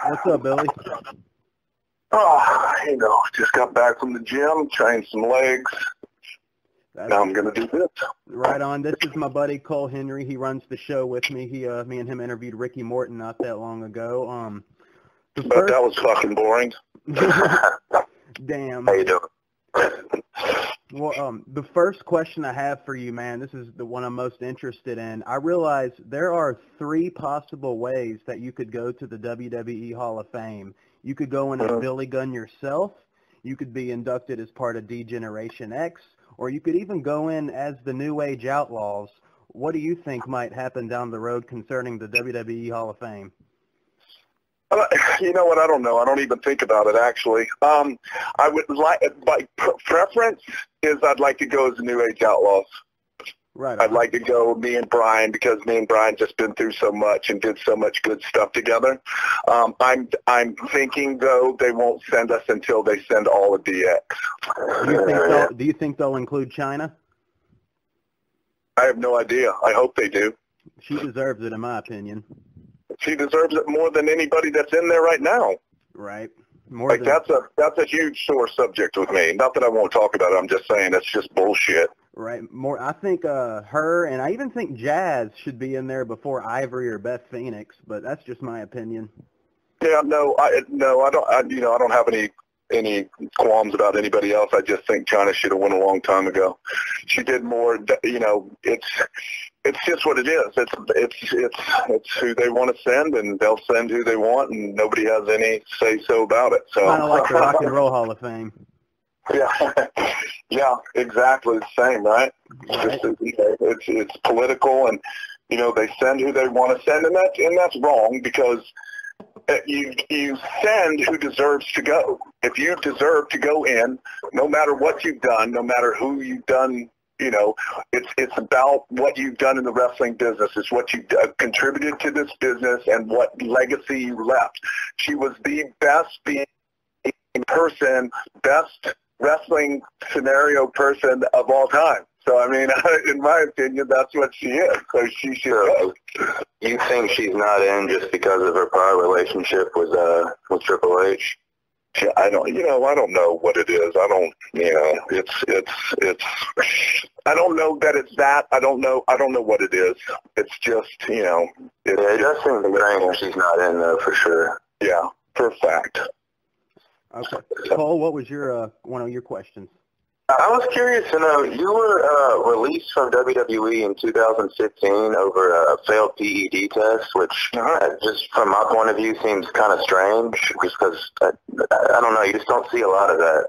What's up, Billy? Oh, just got back from the gym, trained some legs. Now I'm going to do this. Right on. This is my buddy Cole Henry. He runs the show with me. Me and him interviewed Ricky Morton not that long ago. But that was fucking boring. Damn. How you doing? Well, the first question I have for you, man, this is the one I'm most interested in. I realize there are 3 possible ways that you could go to the WWE Hall of Fame. You could go in as Billy Gunn yourself. You could be inducted as part of D-Generation X, or you could even go in as the New Age Outlaws. What do you think might happen down the road concerning the WWE Hall of Fame? You know what? I don't know. I don't even think about it, actually. I would like, my preference is I'd like to go as the New Age Outlaws. Right. I'd like to go, me and Brian, because me and Brian just been through so much and did so much good stuff together. I'm thinking, though, they won't send us until they send all of DX. Do you think they'll include Chyna? I have no idea. I hope they do. She deserves it, in my opinion. She deserves it more than anybody that's in there right now. Right. That's a huge sore subject with me. Not that I won't talk about it. I'm just saying it's just bullshit. Right. I think her, and I even think Jazz should be in there before Ivory or Beth Phoenix, but that's just my opinion. Yeah, I don't have any qualms about anybody else. I just think Chyna should have won a long time ago. She did more. It's just what it is. It's who they want to send, and they'll send who they want, and nobody has any say so about it. So kind of like the Rock and Roll Hall of Fame. Yeah, exactly the same, right? It's political, and they send who they want to send, and that's wrong, because you send who deserves to go. If you deserve to go in, no matter what you've done, no matter who you've done, it's about what you've done in the wrestling business. It's what you contributed to this business and what legacy you left. She was the best person, best wrestling scenario person of all time. So, I mean, in my opinion, that's what she is. So she should go. You think she's not in just because of her prior relationship with Triple H? I don't know what it is. I don't, I don't know that it's that. I don't know what it is. It's just, it does seem strange she's not in there for sure. Yeah, for a fact. Okay. Cole, what was your one of your questions? I was curious to know, you were released from WWE in 2015 over a failed PED test, which just from my point of view seems kind of strange, because I don't know, you just don't see a lot of that.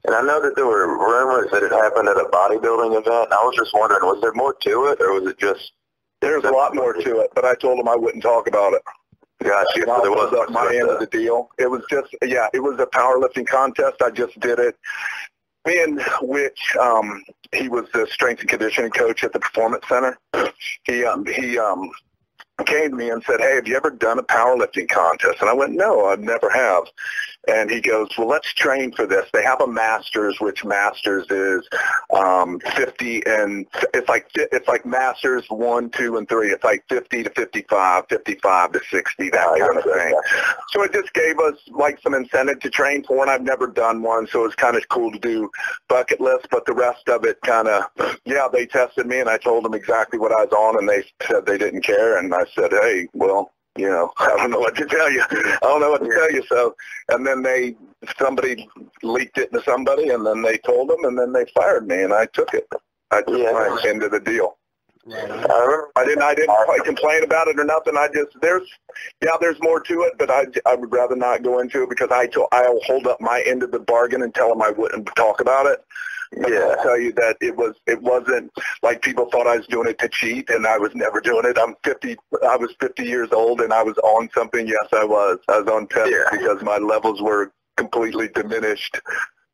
And I know that there were rumors that it happened at a bodybuilding event, and I was just wondering, was there more to it, or was it just... There's a lot more to it, but I told him I wouldn't talk about it. Gotcha. So there was my end of the deal. It was just, it was a powerlifting contest. I just did it. Me and Which, he was the strength and conditioning coach at the Performance Center. He came to me and said, "Hey, have you ever done a powerlifting contest?" And I went, "No, I never have." And he goes, "Well, let's train for this. They have a Masters, which Masters is 50, and it's like Masters 1, 2, and 3. It's like 50 to 55, 55 to 60, that kind of thing." So it just gave us like some incentive to train for, and I've never done one, so it's kind of cool to do bucket list. But the rest of it kind of, they tested me, and I told them exactly what I was on, and they said they didn't care, and I said, "Hey, well, I don't know what to tell you. So, and then somebody leaked it to somebody, and then they told them, and then they fired me, and I took it. I took my end of the deal. Right. I didn't quite complain about it or nothing. There's more to it, but I would rather not go into it, because I'll hold up my end of the bargain and tell them I wouldn't talk about it. I'll tell you that it wasn't like people thought I was doing it to cheat, and I was never doing it. I was 50 years old, and I was on something. Yes, I was. I was on tests because my levels were completely diminished.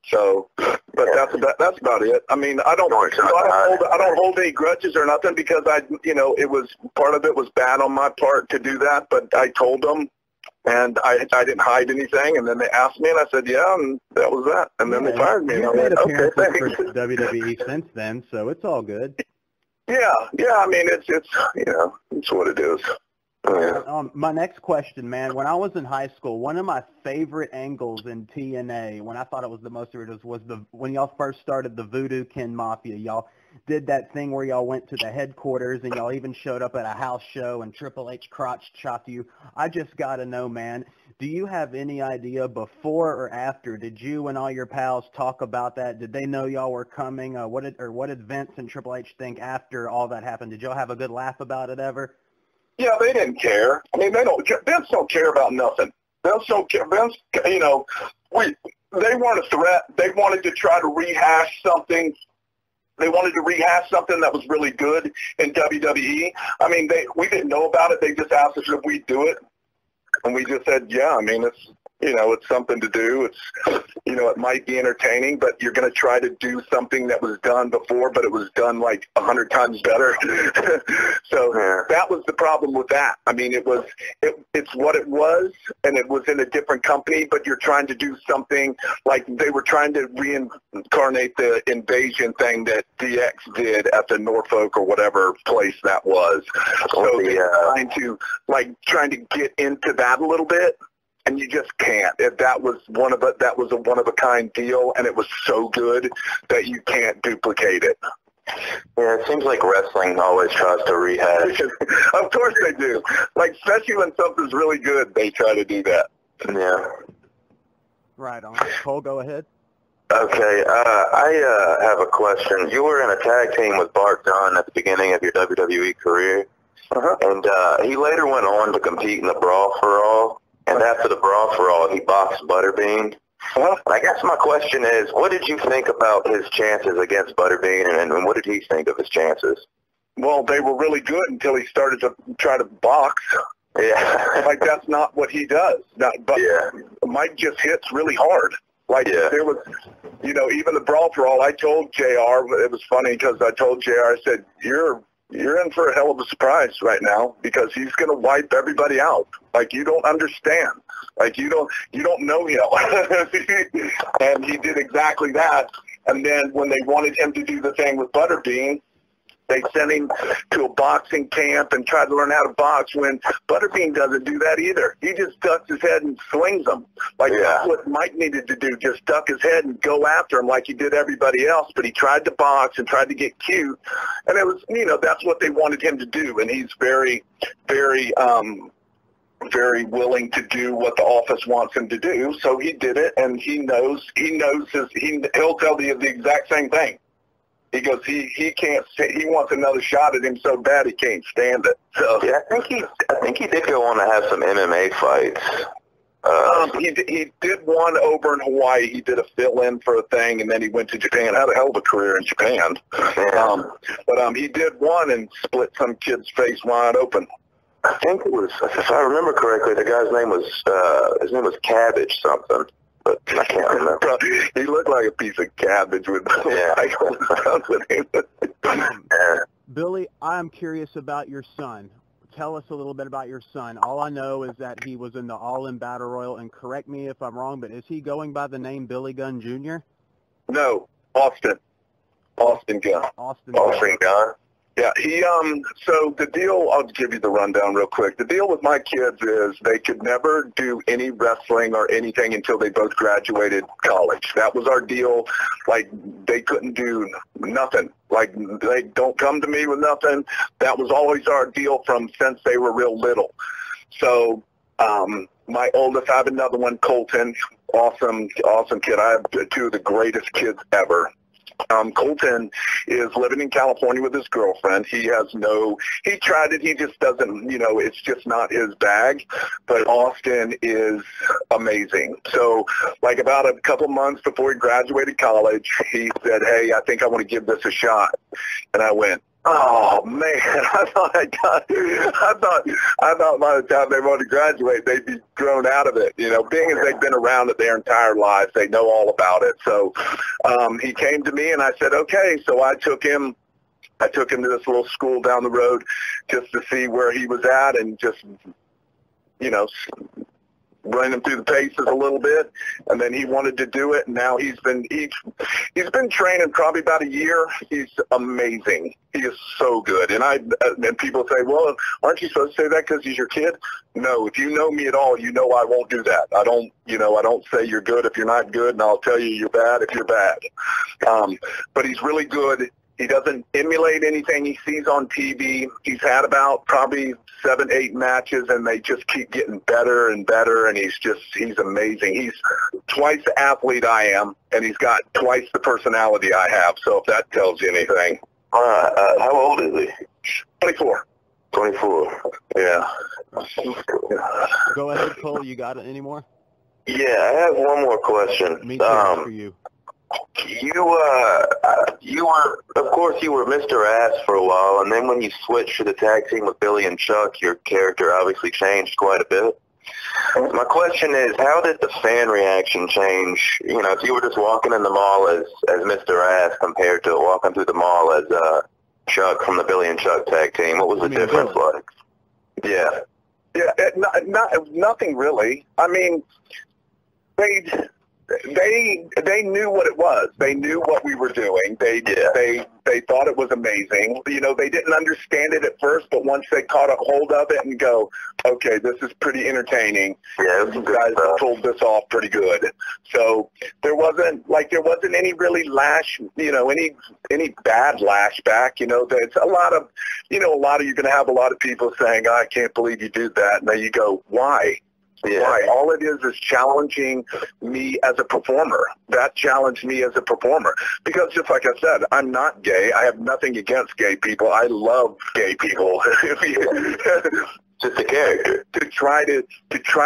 So, but that's about it. I mean, I don't hold any grudges or nothing, because it was part of it was bad on my part to do that, but I told them. And I didn't hide anything, and then they asked me, and I said, and that was that. And then they fired me. You've made appearances for WWE since then, so it's all good. Yeah. I mean, it's what it is. My next question, man, when I was in high school, one of my favorite angles in TNA, when I thought it was the most ridiculous, was when y'all first started the Voodoo Kin Mafia. Y'all did that thing where y'all went to the headquarters and y'all even showed up at a house show and Triple H crotch chopped you. I just got to know, man, do you have any idea before or after? Did you and all your pals talk about that? Did they know y'all were coming? What did Vince and Triple H think after all that happened? Did y'all have a good laugh about it ever? Yeah, they didn't care. I mean, Vince don't care about nothing. Vince don't care. Vince, they weren't a threat. They wanted to try to rehash something. They wanted to rehash something that was really good in WWE. I mean, we didn't know about it. They just asked us if we'd do it. And we just said, yeah, I mean, it's something to do. It might be entertaining, but you're going to try to do something that was done before, but it was done like 100 times better. So that was the problem with that. I mean, it's what it was, and it was in a different company, but you're trying to do something like they were trying to reincarnate the invasion thing that DX did at the Norfolk or whatever place that was. So they're trying to get into that a little bit. And you just can't. That was a one-of-a-kind deal, and it was so good that you can't duplicate it. Yeah, it seems like wrestling always tries to rehash. Of course they do. Like, especially when something's really good, they try to do that. Yeah. Right on. Cole, go ahead. Okay, I have a question. You were in a tag team with Bart Gunn at the beginning of your WWE career, and he later went on to compete in the Brawl for All. And after the Brawl for All, he boxed Butterbean. And I guess my question is, what did you think about his chances against Butterbean, and what did he think of his chances? Well, they were really good until he started to try to box. Yeah. Like, that's not what he does. Mike just hits really hard. There was, even the Brawl for All, I told JR, it was funny because I told JR, I said, you're in for a hell of a surprise right now because he's going to wipe everybody out. Like, you don't understand. Like, you don't know him. And he did exactly that. And then when they wanted him to do the thing with Butterbean, they sent him to a boxing camp and tried to learn how to box when Butterbean doesn't do that either. He just ducks his head and slings them. That's what Mike needed to do, just duck his head and go after him like he did everybody else. But he tried to box and tried to get cute. And it was, that's what they wanted him to do. And he's very, very, very willing to do what the office wants him to do. So he did it, and he'll tell you the exact same thing. He goes, he can't. He wants another shot at him so bad he can't stand it. So yeah, I think he did go on to have some MMA fights. He did one over in Hawaii. He did a fill-in for a thing, and then he went to Japan. Had a hell of a career in Japan. Yeah. But he did one and split some kid's face wide open. I think it was, if I remember correctly, the guy's name was Cabbage something. But I can't remember. He looked like a piece of cabbage with Billy, I'm curious about your son. Tell us a little bit about your son. All I know is that he was in the All-In Battle Royal, and correct me if I'm wrong, but is he going by the name Billy Gunn Jr.? No, Austin Gunn. Austin Gunn. Yeah, so the deal, I'll give you the rundown real quick. The deal with my kids is they could never do any wrestling or anything until they both graduated college. That was our deal. Like, they couldn't do nothing. Like, they don't come to me with nothing. That was always our deal since they were real little. So, my oldest, I have another one, Colton, awesome kid. I have two of the greatest kids ever. Colton is living in California with his girlfriend. He tried it. He just doesn't, it's just not his bag. But Austin is amazing. So, like, about a couple months before he graduated college, he said, hey, I think I want to give this a shot. And I went, oh man! I thought by the time they wanted to graduate, they'd be grown out of it. Being as they've been around it their entire lives, they know all about it. So he came to me, and I said, okay. So I took him to this little school down the road just to see where he was at, and just running him through the paces a little bit, and then he wanted to do it, and now he's been training probably about a year. He's amazing. He is so good. And people say, well, aren't you supposed to say that because he's your kid? No, if you know me at all, you know I won't do that. I don't say you're good if you're not good, and I'll tell you you're bad if you're bad. But he's really good. He doesn't emulate anything he sees on TV. He's had about probably 7, 8 matches, and they just keep getting better and better, and he's amazing. He's twice the athlete I am, and he's got twice the personality I have, so if that tells you anything. How old is he? 24. 24. Yeah. Go ahead, Cole. You got it anymore? Yeah, I have one more question. Me too, for you. You were, of course, you were Mr. Ass for a while, and then when you switched to the tag team with Billy and Chuck, your character obviously changed quite a bit. My question is, how did the fan reaction change? You know, if you were just walking in the mall as Mr. Ass compared to walking through the mall as Chuck from the Billy and Chuck tag team, what was the difference like? Yeah. Yeah, nothing really. I mean, they knew what it was. They knew what we were doing. They thought it was amazing. You know, they didn't understand it at first, but once they caught a hold of it and go, okay, this is pretty entertaining. Yeah, you guys have pulled this off pretty good. So there wasn't any really any bad lashback. You know, there's a lot of you're going to have a lot of people saying, oh, I can't believe you did that. And then you go, why? Yeah. Right. All it is challenging me as a performer. That challenged me as a performer. Because just like I said, I'm not gay. I have nothing against gay people. I love gay people. Just a character. To try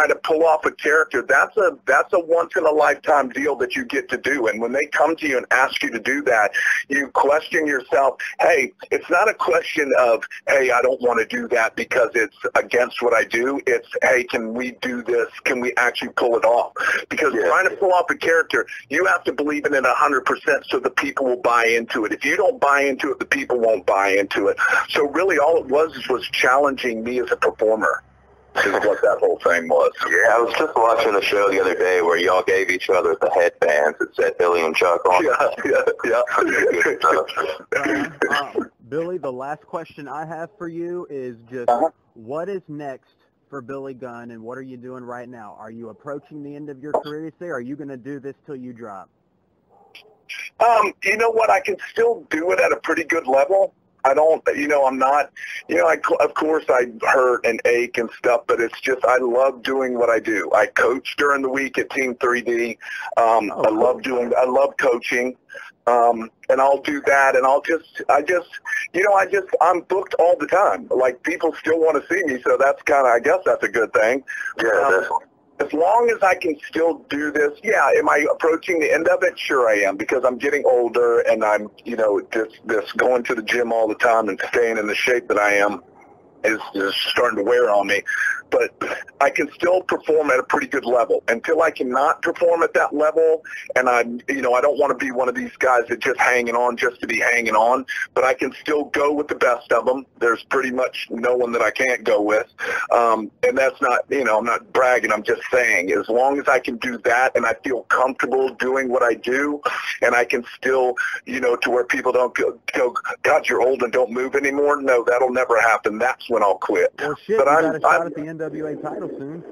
to pull off a character, that's a once in a lifetime deal that you get to do. And when they come to you and ask you to do that, you question yourself, hey, it's not a question of, hey, I don't want to do that because it's against what I do. It's, hey, can we do this? Can we actually pull it off? Because trying to pull off a character, you have to believe in it 100% so the people will buy into it. If you don't buy into it, the people won't buy into it. So really all it was challenging me as a performer. Is what that whole thing was. Yeah, I was just watching the show the other day where y'all gave each other the headbands that said Billy and Chuck on it. Billy, the last question I have for you is just what is next for Billy Gunn, and what are you doing right now? Are you approaching the end of your career, say? Are you going to do this till you drop? You know what? I can still do it at a pretty good level. I don't, I'm not, of course I hurt and ache and stuff, but it's just, I love doing what I do. I coach during the week at Team 3D. I love coaching. And I'll do that, and I'm booked all the time. Like, people still want to see me, so that's I guess that's a good thing. Yeah, as long as I can still do this, am I approaching the end of it? Sure I am, because I'm getting older, and I'm, this going to the gym all the time and staying in the shape that I am is starting to wear on me. But I can still perform at a pretty good level. Until I cannot perform at that level, and I don't want to be one of these guys that just hanging on just to be hanging on, but I can still go with the best of them. There's pretty much no one that I can't go with. And that's not, I'm not bragging, I'm just saying, as long as I can do that and I feel comfortable doing what I do, and I can still, to where people don't go, God, you're old and don't move anymore. No, that'll never happen. That's when I'll quit. Well, shit, but you got a shot at the NWA title soon.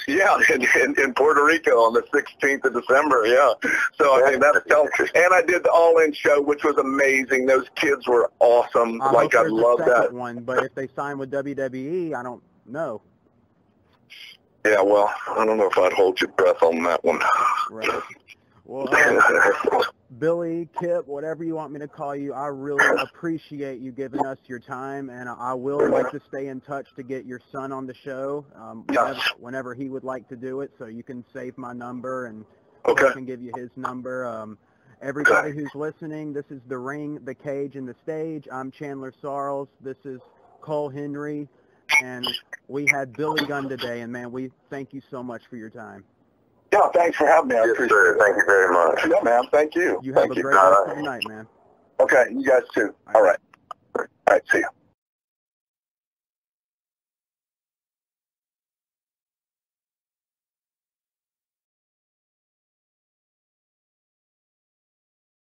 Yeah, in Puerto Rico on the 16th of December, yeah. So, I mean, that's telling. And I did the All-In show, which was amazing. Those kids were awesome. I love that one, but if they sign with WWE, I don't know. Yeah, well, I don't know if I'd hold your breath on that one. Right. Well, Billy, Kip, whatever you want me to call you, I really appreciate you giving us your time, and I will like to stay in touch to get your son on the show whenever he would like to do it, so you can save my number, and I can give you his number. Everybody who's listening, this is The Ring, The Cage, and The Stage. I'm Chandler Sarles. This is Cole Henry, and we had Billy Gunn today, and, man, we thank you so much for your time. Yeah, thanks for having me. I appreciate it. Thank you very much. Yeah, man. Thank you. You have a great rest of the night, man. Okay, you guys too. All right. All right, see you.